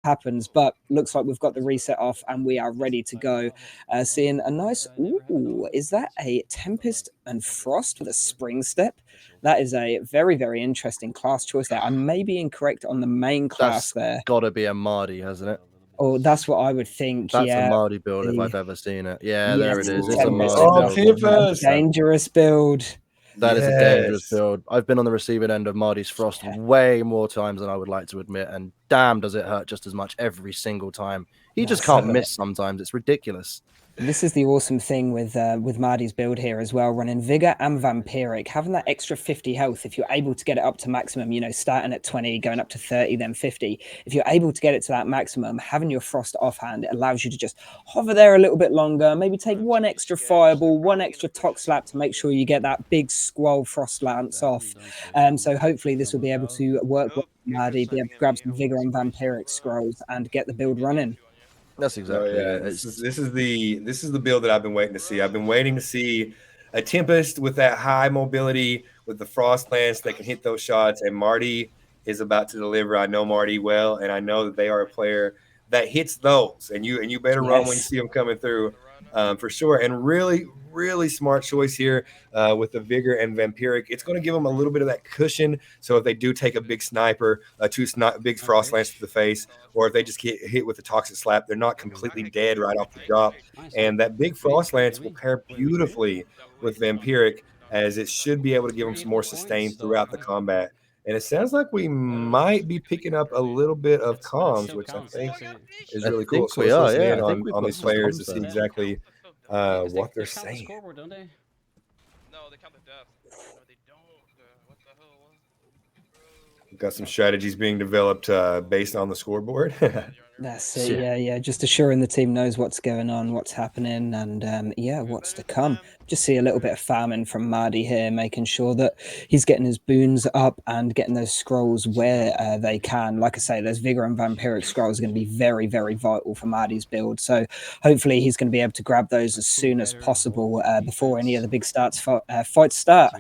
happens, but looks like we've got the reset off and we are ready to go. Seeing a nice, is that a Tempest and Frost with a spring step? That is a very, very interesting class choice there. I may be incorrect on the main class there. Gotta be a Mardi, hasn't it? Oh, that's what I would think. That's yeah, a Mardi build if I've ever seen it. Yeah, yes, there it is. It's a Tempest. Mardi build. Tempest! Dangerous build. That is a dangerous build. I've been on the receiving end of Mardi's Frost way more times than I would like to admit, and damn, does it hurt just as much every single time. He just can't miss sometimes. It's ridiculous. This is the awesome thing with Mardi's build here as well, running Vigor and Vampiric, having that extra 50 health. If you're able to get it up to maximum, you know, starting at 20, going up to 30, then 50. If you're able to get it to that maximum, having your Frost offhand, it allows you to just hover there a little bit longer, maybe take one extra Fireball, one extra Tox Slap to make sure you get that big Squall Frost Lance off. So hopefully this will be able to work with Mardi, be able to grab some Vigor and Vampiric scrolls and get the build running. That's exactly it. This is the build that I've been waiting to see. I've been waiting to see a Tempest with that high mobility, with the Frost Lance that can hit those shots, and Mardi is about to deliver. I know Mardi well, and I know that they are a player that hits those, and you better run when you see them coming through, for sure. And really smart choice here with the Vigor and Vampiric. It's going to give them a little bit of that cushion, so if they do take a big sniper, big Frost Lance to the face, or if they just get hit with a Toxic Slap, they're not completely dead right off the drop. And that big Frost Lance will pair beautifully with Vampiric, as it should be able to give them some more sustain throughout the combat. And it sounds like we might be picking up a little bit of comms, which I think is really cool. So let's listen in on these players to see exactly what they're saying. No, they count the death. No, they don't. What the hell? We've got some strategies being developed based on the scoreboard. That's it. Yeah. Just assuring the team knows what's going on, what's happening, and what's to come. Just see a little bit of farming from Mardi here, making sure that he's getting his boons up and getting those scrolls where they can. Like I say, those Vigor and Vampiric scrolls are going to be very, very vital for Mardi's build. So hopefully he's going to be able to grab those as soon as possible before any of the big fights start.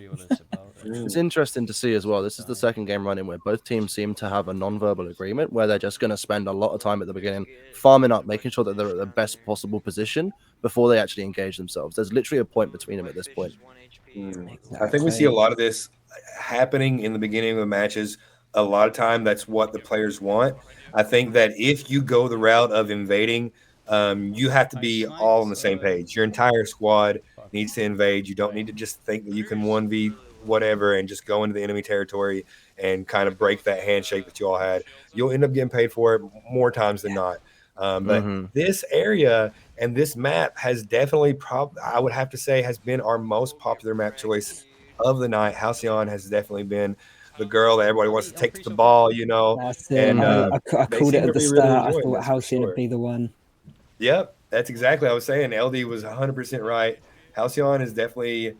It's interesting to see as well. This is the second game running where both teams seem to have a non-verbal agreement where they're just going to spend a lot of time at the beginning farming up, making sure that they're at the best possible position before they actually engage themselves. There's literally a point between them at this point. I think we see a lot of this happening in the beginning of the matches. A lot of time, that's what the players want. I think that if you go the route of invading, you have to be all on the same page. Your entire squad needs to invade. You don't need to just think that you can 1v whatever and just go into the enemy territory and kind of break that handshake that you all had. You'll end up getting paid for it more times than not. But this area and this map has definitely, I would have to say, has been our most popular map choice of the night. Halcyon has definitely been the girl that everybody wants to take to the ball, you know. That's it. And I called it at the start. I thought Halcyon would be the one. Yep, that's exactly what I was saying. LD was 100% right. Halcyon is definitely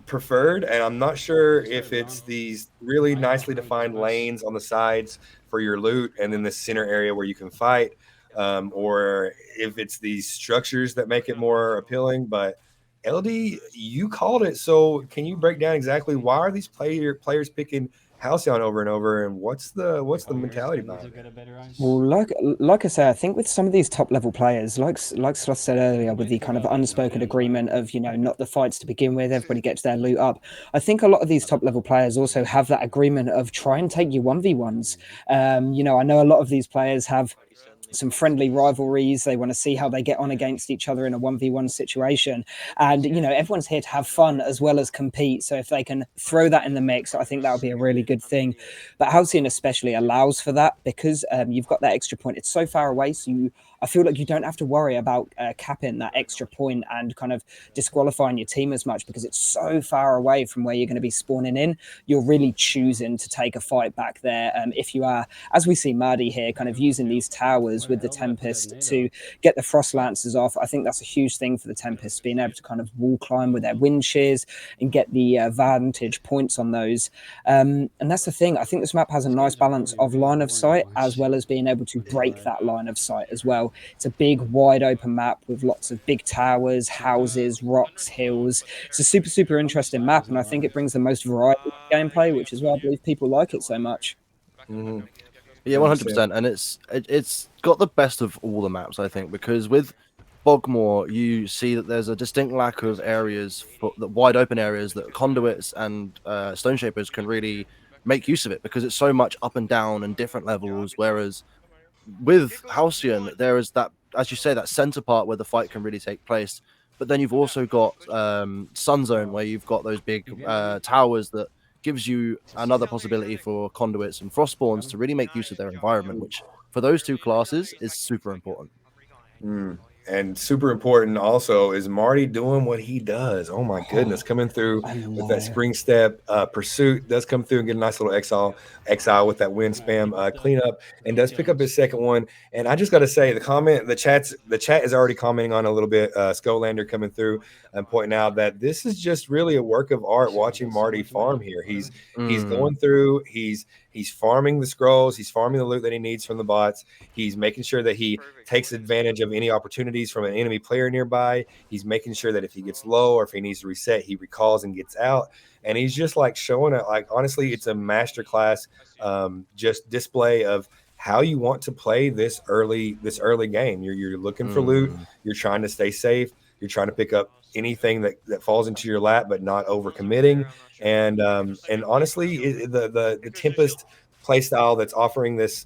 preferred, and I'm not sure if it's these really nicely defined lanes on the sides for your loot and then the center area where you can fight, or if it's these structures that make it more appealing. But LD, you called it. So can you break down exactly why are these players picking Halcyon over and over, and what's the mentality behind it? Well, like I say, I think with some of these top level players, like Sloth said earlier, with the kind of unspoken agreement of, you know, not the fights to begin with, everybody gets their loot up. I think a lot of these top level players also have that agreement of try and take your 1v1s. You know, I know a lot of these players have some friendly rivalries. They want to see how they get on against each other in a 1v1 situation. And, you know, everyone's here to have fun as well as compete. So if they can throw that in the mix, I think that would be a really good thing. But Halcyon especially allows for that because you've got that extra point. It's so far away. So I feel like you don't have to worry about capping that extra point and kind of disqualifying your team as much because it's so far away from where you're going to be spawning in. You're really choosing to take a fight back there. If you are, as we see Mardi here, kind of using these towers with the Tempest to get the Frost Lancers off. I think that's a huge thing for the Tempest, being able to kind of wall climb with their wind shears and get the vantage points on those. And that's the thing. I think this map has a nice balance of line of sight as well as being able to break that line of sight as well. It's a big, wide open map with lots of big towers, houses, rocks, hills. It's a super, super interesting map, and I think it brings the most variety of gameplay, which is why I believe people like it so much. Yeah, 100%. And it's got the best of all the maps, I think, because with Bogmore, you see that there's a distinct lack of areas, for the wide open areas that conduits and stone shapers can really make use of it because it's so much up and down and different levels. Whereas with Halcyon, there is that, as you say, that center part where the fight can really take place. But then you've also got Sunzone, where you've got those big towers that gives you another possibility for conduits and frostspawns to really make use of their environment, which for those two classes is super important. And super important also is Marty doing what he does. Oh my goodness, coming through with that spring step pursuit, does come through and get a nice little exile with that wind spam cleanup, and does pick up his second one. And I just got to say, the chat is already commenting on a little bit. Skolander coming through and pointing out that this is just really a work of art watching Marty farm here. He's going through, he's farming the scrolls, he's farming the loot that he needs from the bots. He's making sure that he takes advantage of any opportunities from an enemy player nearby. He's making sure that if he gets low or if he needs to reset, he recalls and gets out. And he's just like showing it. Like, honestly, it's a masterclass, just display of how you want to play this early game. You're looking for loot. You're trying to stay safe. You're trying to pick up anything that falls into your lap, but not overcommitting. And honestly, the Tempest playstyle that's offering this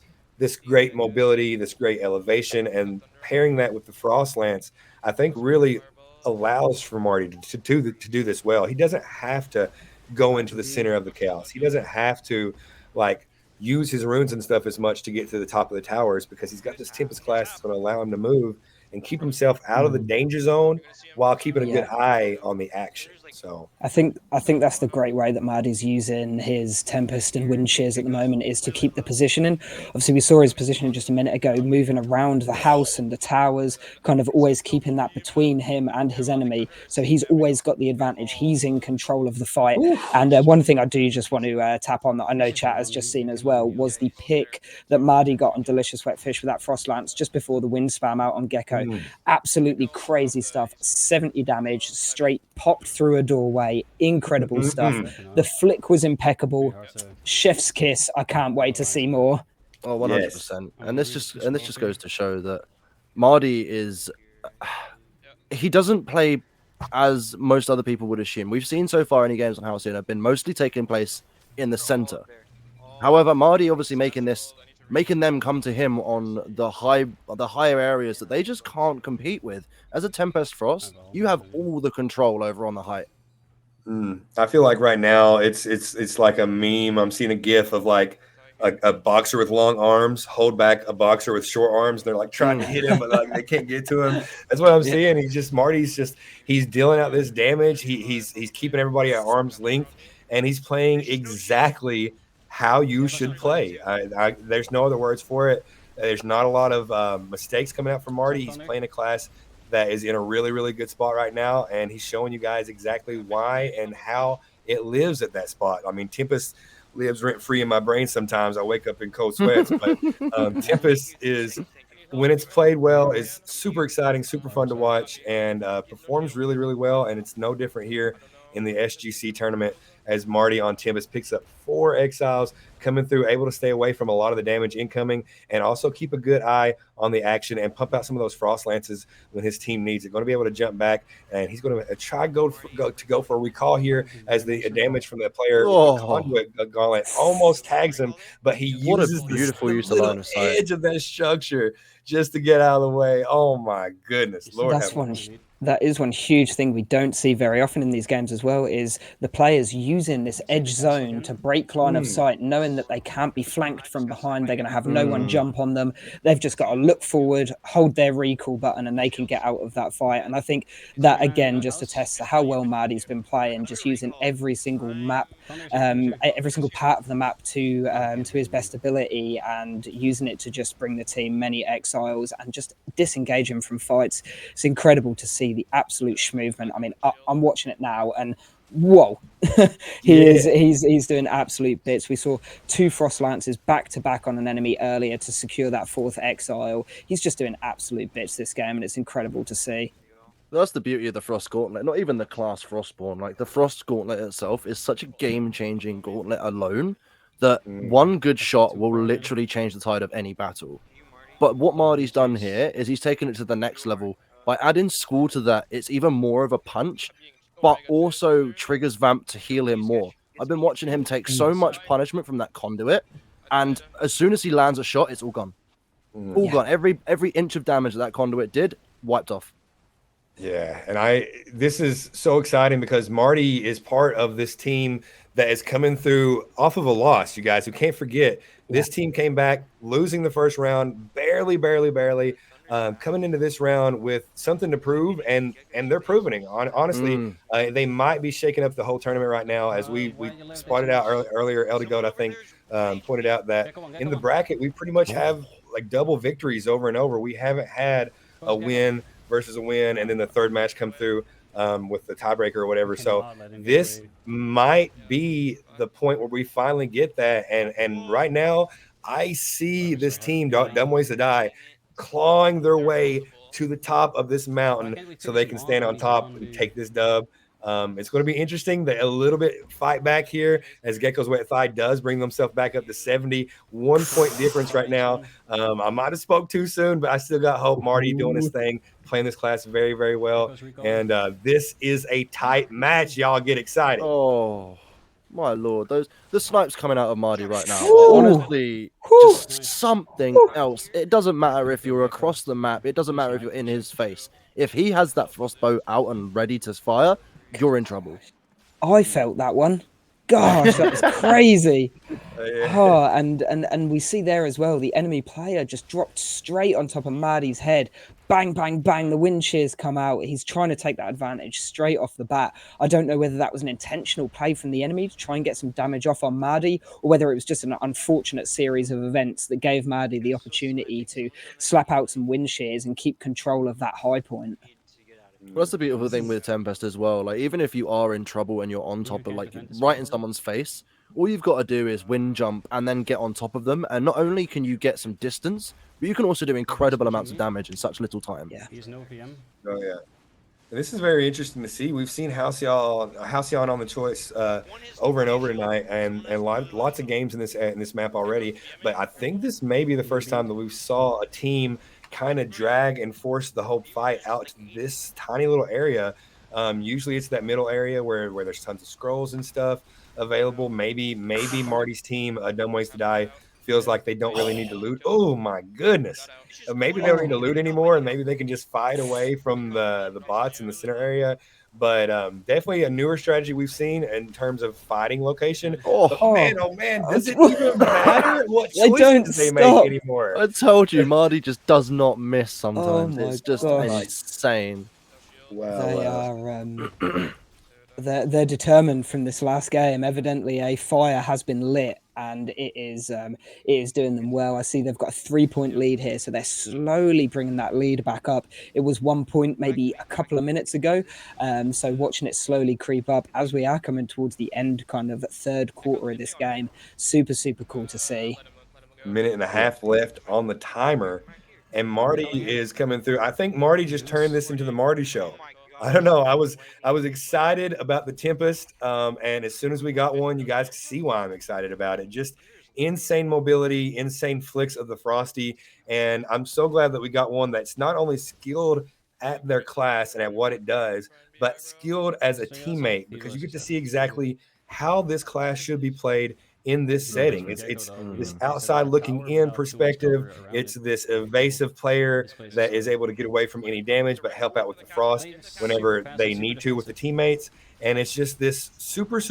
great mobility, this great elevation, and pairing that with the Frost Lance, I think really allows for Marty to do this well. He doesn't have to go into the center of the chaos. He doesn't have to like use his runes and stuff as much to get to the top of the towers because he's got this Tempest class that's going to allow him to move and keep himself out of the danger zone while keeping a good eye on the action. So I think that's the great way that Marty's using his Tempest and Wind Shears at the moment, is to keep the positioning. Obviously, we saw his positioning just a minute ago, moving around the house and the towers, kind of always keeping that between him and his enemy. So he's always got the advantage. He's in control of the fight. And one thing I do just want to tap on that I know chat has just seen as well was the pick that Marty got on Delicious Wet Fish with that Frost Lance just before the wind spam out on Gecko. Absolutely crazy stuff. 70 damage, straight popped through a doorway. Incredible stuff. The flick was impeccable. Chef's kiss. I can't wait to see more. Oh, 100%. And this just goes to show that Marty is he doesn't play as most other people would assume. We've seen so far any games on Halcyon have been mostly taking place in the center. However, Marty obviously making them come to him on the higher areas that they just can't compete with. As a Tempest Frost, you have all the control over on the height. I feel like right now it's like a meme. I'm seeing a gif of like a boxer with long arms hold back a boxer with short arms. They're like trying to hit him, but like they can't get to him. That's what I'm seeing. He's dealing out this damage. He's keeping everybody at arm's length, and he's playing exactly how you should play. There's no other words for it. There's not a lot of mistakes coming out from Marty. He's playing a class that is in a really, really good spot right now, and he's showing you guys exactly why and how it lives at that spot. I mean, Tempest lives rent-free in my brain sometimes. I wake up in cold sweats, but Tempest is, when it's played well, is super exciting, super fun to watch, and performs really, really well, and it's no different here in the SGC tournament as Marty on Tempest picks up 4 exiles, coming through, able to stay away from a lot of the damage incoming, and also keep a good eye on the action and pump out some of those Frost Lances when his team needs it. Going to be able to jump back, and he's going to try go for a recall here as the damage from the player Conduit Gauntlet almost tags him, but he uses the little edge of that structure just to get out of the way. Oh my goodness, Lord! That is one huge thing we don't see very often in these games as well, is the players using this edge zone to break line of sight, knowing that they can't be flanked from behind. They're going to have no one jump on them. They've just got to look forward, hold their recall button, and they can get out of that fight. And I think that, again, just attests to how well Marty's been playing, just using every single map, every single part of the map to his best ability, and using it to just bring the team many exiles and just disengage him from fights. It's incredible to see the absolute movement. I mean, I'm watching it now, and whoa, he's doing absolute bits. We saw 2 Frost Lances back to back on an enemy earlier to secure that 4th exile. He's just doing absolute bits this game, and it's incredible to see. That's the beauty of the Frost Gauntlet. Not even the class Frostborn. Like, the Frost Gauntlet itself is such a game-changing gauntlet alone that one good shot will literally change the tide of any battle. But what Marty's done here is he's taken it to the next level. By adding School to that, it's even more of a punch, but also triggers Vamp to heal him more. I've been watching him take so much punishment from that conduit, and as soon as he lands a shot, it's all gone. All gone. Every inch of damage that conduit did, wiped off. Yeah, and this is so exciting because Marty is part of this team that is coming through off of a loss, you guys. You can't forget this team came back losing the first round, barely, coming into this round with something to prove, and they're proving it. Honestly, they might be shaking up the whole tournament right now, as we spotted out earlier. LD Goat, I think, pointed out that in the bracket we pretty much have like double victories over and over. We haven't had a win versus a win, and then the third match come through with the tiebreaker or whatever. So this might be the point where we finally get that. And right now, I see this team, Dumb Ways to Die, clawing their way to the top of this mountain so they can stand on top and take this dub. It's going to be interesting that a little bit fight back here as Gecko's Wet Thigh does bring themselves back up to 70. 1 point difference right now. I might have spoke too soon, but I still got hope. Marty doing his thing, playing this class very, very well. And this is a tight match. Y'all get excited. Oh, my Lord. The snipes coming out of Marty right now. Ooh. Honestly, just something else. It doesn't matter if you're across the map. It doesn't matter if you're in his face. If he has that frostbow out and ready to fire, you're in trouble. I felt that one. Gosh, that was crazy. Oh, and we see there as well, the enemy player just dropped straight on top of Marty's head. Bang, bang, bang. The wind shears come out. He's trying to take that advantage straight off the bat. I don't know whether that was an intentional play from the enemy to try and get some damage off on Marty, or whether it was just an unfortunate series of events that gave Marty the opportunity to slap out some wind shears and keep control of that high point. Well, that's the beautiful thing with Tempest as well. Like, even if you are in trouble and you're on top of, like, right in someone's face, all you've got to do is wind jump and then get on top of them. And not only can you get some distance, but you can also do incredible amounts of damage in such little time. Yeah. Oh, yeah. This is very interesting to see. We've seen Halcyon on the choice over and over tonight, and lots of games in this map already. But I think this may be the first time that we saw a team kind of drag and force the whole fight out to this tiny little area. Usually it's that middle area where there's tons of scrolls and stuff available. Maybe Marty's team, Dumb Ways to Die, feels like they don't really need to loot. Oh my goodness. Maybe they don't need to loot anymore, and maybe they can just fight away from the bots in the center area. But definitely a newer strategy we've seen in terms of fighting location. Oh man, does it even matter what choices they make anymore? I told you, Marty just does not miss sometimes. Oh it's just insane. Wow. They they're determined from this last game. Evidently, a fire has been lit, and it is doing them well. I see they've got a 3-point lead here, so they're slowly bringing that lead back up. It was 1 point maybe a couple of minutes ago, so watching it slowly creep up as we are coming towards the end, kind of third quarter of this game. Super cool to see. Minute and a half left on the timer, and Marty is coming through. I think Marty just turned this into the Marty show. I don't know. I was excited about the Tempest, and as soon as we got one, you guys see why I'm excited about it. Just insane mobility, insane flicks of the Frosty, and I'm so glad that we got one that's not only skilled at their class and at what it does, but skilled as a teammate, because you get to see exactly how this class should be played in this setting. It's this outside looking in perspective. It's this evasive player that is able to get away from any damage but help out with the frost whenever they need to with the teammates. And it's just this super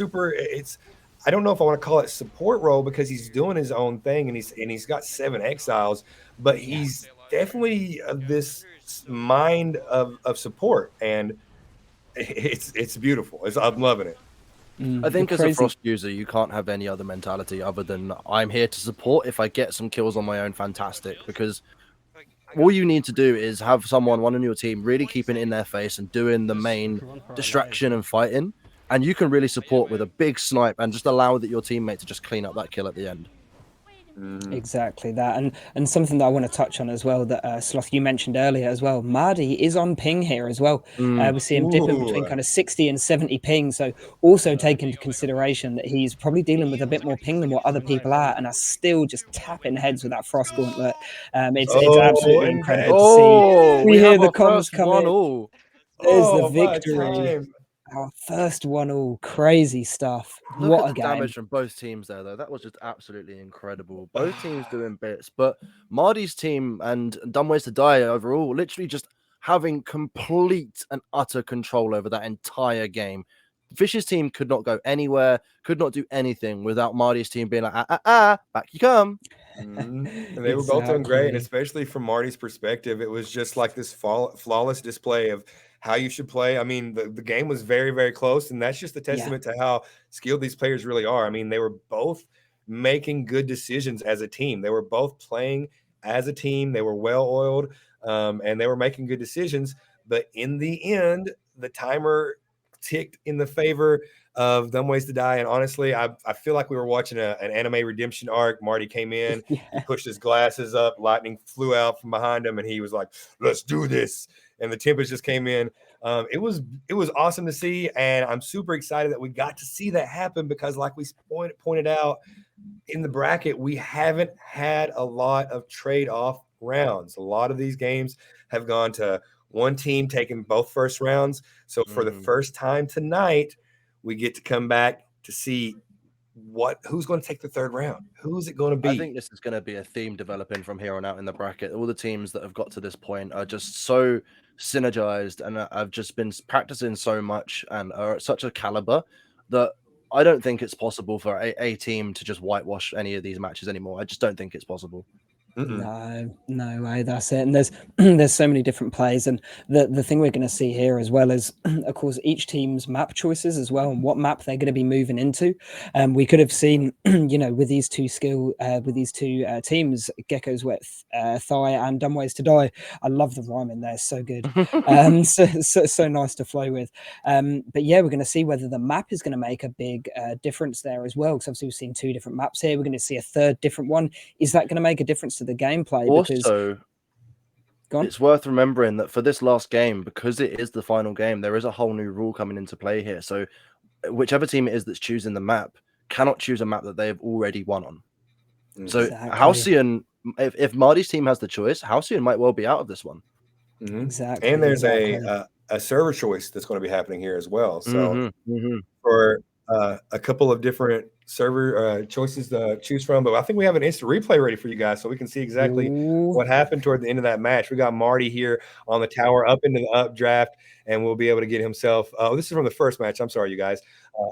I don't know if I want to call it support role, because he's doing his own thing and he's got 7 exiles, but he's definitely this mind of support, and it's beautiful. I'm loving it. I think as a Frost user, you can't have any other mentality other than I'm here to support. If I get some kills on my own, fantastic. Because all you need to do is have one on your team really keeping it in their face and doing the main distraction and fighting. And you can really support with a big snipe and just allow your teammate to just clean up that kill at the end. Exactly that, and something that I want to touch on as well that Sloth, you mentioned earlier as well. Marty is on ping here as well. We see him dipping between kind of 60 and 70 ping. So also take into consideration that he's probably dealing with a bit more ping than what other people are, and are still just tapping heads with that frost gauntlet. It's absolutely and incredible that's to see. Oh, We we hear have the our comms first come one in. all. There's the Oh, my victory. time. Our first one all. Crazy stuff. Look What at a the game. damage from both teams there, though. That was just absolutely incredible. Both teams doing bits, but Marty's team and Dumb Ways to Die overall literally just having complete and utter control over that entire game. Fish's team could not go anywhere, could not do anything without Marty's team being like, back you come. And they were both doing great, and especially from Marty's perspective, it was just like this flawless display of how you should play. I mean, the game was very, very close, and that's just a testament to how skilled these players really are. I mean, they were both making good decisions as a team. They were both playing as a team. They were well-oiled, and they were making good decisions. But in the end, the timer ticked in the favor of Dumb Ways to Die. And honestly, I feel like we were watching an anime redemption arc. Marty came in, he pushed his glasses up, lightning flew out from behind him, and he was like, let's do this. And the Tempest just came in. It was awesome to see, and I'm super excited that we got to see that happen because, like we pointed out in the bracket, we haven't had a lot of trade-off rounds. A lot of these games have gone to one team taking both first rounds. So for the first time tonight, we get to come back to see who's going to take the third round. Who's it going to be? I think this is going to be a theme developing from here on out in the bracket. All the teams that have got to this point are just so synergized, and I've just been practicing so much and are at such a caliber that I don't think it's possible for a team to just whitewash any of these matches anymore. I just don't think it's possible. No way. That's it. And there's so many different plays, and the thing we're going to see here as well is, of course, each team's map choices as well, and what map they're going to be moving into. We could have seen, with these two teams, Gecko's Wet Thigh and Dumb Ways to Die. I love the rhyme in there; so good. So nice to flow with. But yeah, we're going to see whether the map is going to make a big difference there as well. Because obviously we've seen two different maps here. We're going to see a third different one. Is that going to make a difference to the gameplay? Also, it's worth remembering that for this last game, because it is the final game, there is a whole new rule coming into play here. So whichever team it is that's choosing the map cannot choose a map that they have already won on. So Halcyon, if Marty's team has the choice, Halcyon might well be out of this one. Exactly. And there's a server choice that's going to be happening here as well. So for a couple of different server choices to choose from, but I think we have an instant replay ready for you guys so we can see exactly what happened toward the end of that match. We got Marty here on the tower up into the updraft, and we'll be able to get himself this is from the first match. I'm sorry, you guys.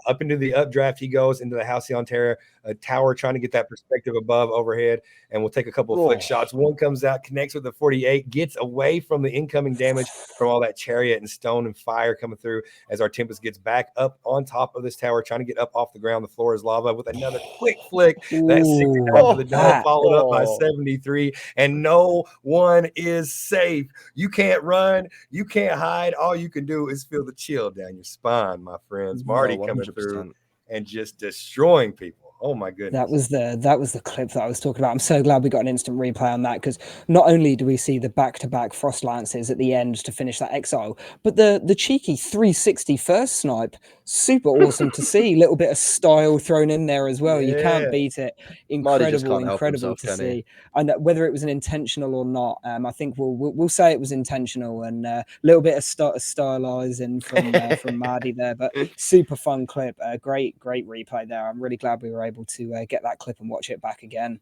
Up into the updraft, he goes into the Halcyon tower trying to get that perspective above overhead, and we'll take a couple of flick shots. One comes out, connects with the 48, gets away from the incoming damage from all that chariot and stone and fire coming through as our Tempest gets back up on top of this tower, trying to get up off the ground. The floor is lava with another quick flick. That's 69 to the dome, followed up by 73, and no one is safe. You can't run, you can't hide. All you can do is feel the chill down your spine, my friends. Marty coming through and just destroying people. Oh my goodness. That was the clip that I was talking about. I'm so glad we got an instant replay on that, because not only do we see the back-to-back frost lances at the end to finish that exile, but the cheeky 360 first snipe, super awesome to see. Little bit of style thrown in there as well. You can't beat it. Incredible to see. And whether it was an intentional or not, I think we'll say it was intentional, and a little bit of stylizing from Marty there, but super fun clip. Great replay there. I'm really glad we were able to get that clip and watch it back again.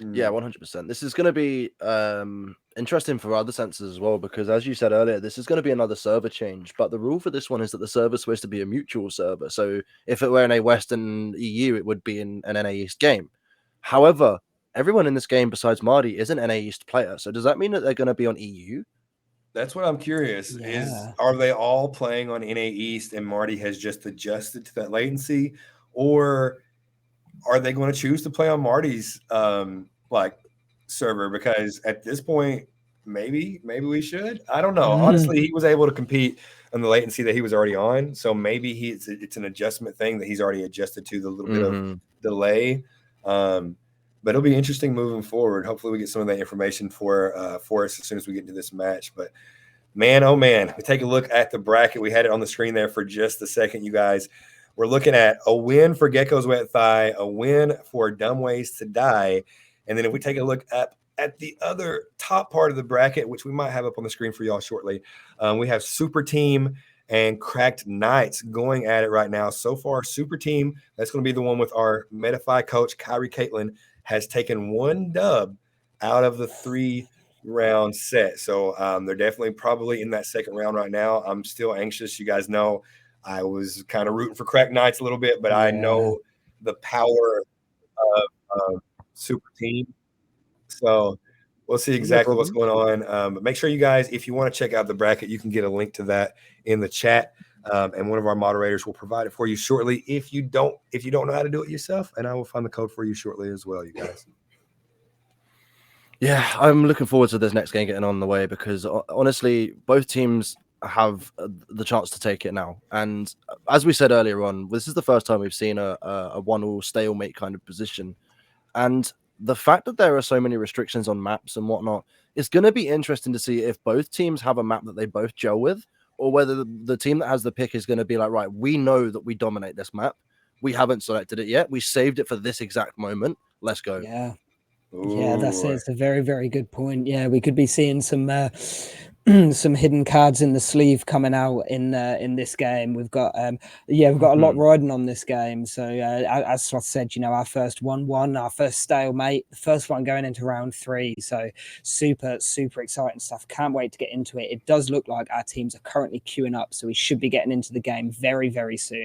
Yeah, 100%. This is going to be interesting for other sensors as well, because as you said earlier, this is going to be another server change. But the rule for this one is that the server is supposed to be a mutual server. So if it were in a Western EU, it would be in an NA East game. However, everyone in this game besides Marty is an NA East player. So does that mean that they're going to be on EU? That's what I'm curious. Are they all playing on NA East and Marty has just adjusted to that latency, or are they going to choose to play on Marty's server? Because at this point, maybe we should. I don't know. Honestly, he was able to compete on the latency that he was already on, so maybe it's an adjustment thing that he's already adjusted to the little bit of delay. But it'll be interesting moving forward. Hopefully we get some of that information for us as soon as we get into this match. But man, oh man, we take a look at the bracket. We had it on the screen there for just a second, you guys. We're looking at a win for Gecko's Wet Thigh, a win for Dumb Ways to Die. And then if we take a look at the other top part of the bracket, which we might have up on the screen for y'all shortly, we have Super Team and Cracked Knights going at it right now. So far, Super Team, that's going to be the one with our Metafy coach, Kyrie Caitlin, has taken one dub out of the 3-round set. So they're definitely probably in that second round right now. I'm still anxious. You guys know I was kind of rooting for Cracked Knights a little bit, but I know the power of Super Team. So we'll see exactly what's going on. But make sure you guys, if you want to check out the bracket, you can get a link to that in the chat. And one of our moderators will provide it for you shortly. If you don't know how to do it yourself, and I will find the code for you shortly as well, you guys. Yeah, I'm looking forward to this next game getting on the way because honestly, both teams have the chance to take it now. And as we said earlier on, this is the first time we've seen a 1-all stalemate kind of position. And the fact that there are so many restrictions on maps and whatnot, it's going to be interesting to see if both teams have a map that they both gel with, or whether the team that has the pick is going to be like, right, we know that we dominate this map. We haven't selected it yet. We saved it for this exact moment. Let's go. Yeah. Ooh. Yeah, that's it. It's a very, very good point. Yeah, we could be seeing some some hidden cards in the sleeve coming out in this game. We've got a lot riding on this game. So as Sloth said, our first 1-1, our first stalemate, the first one going into round 3. So super, super exciting stuff. Can't wait to get into it. It does look like our teams are currently queuing up, so we should be getting into the game very, very soon.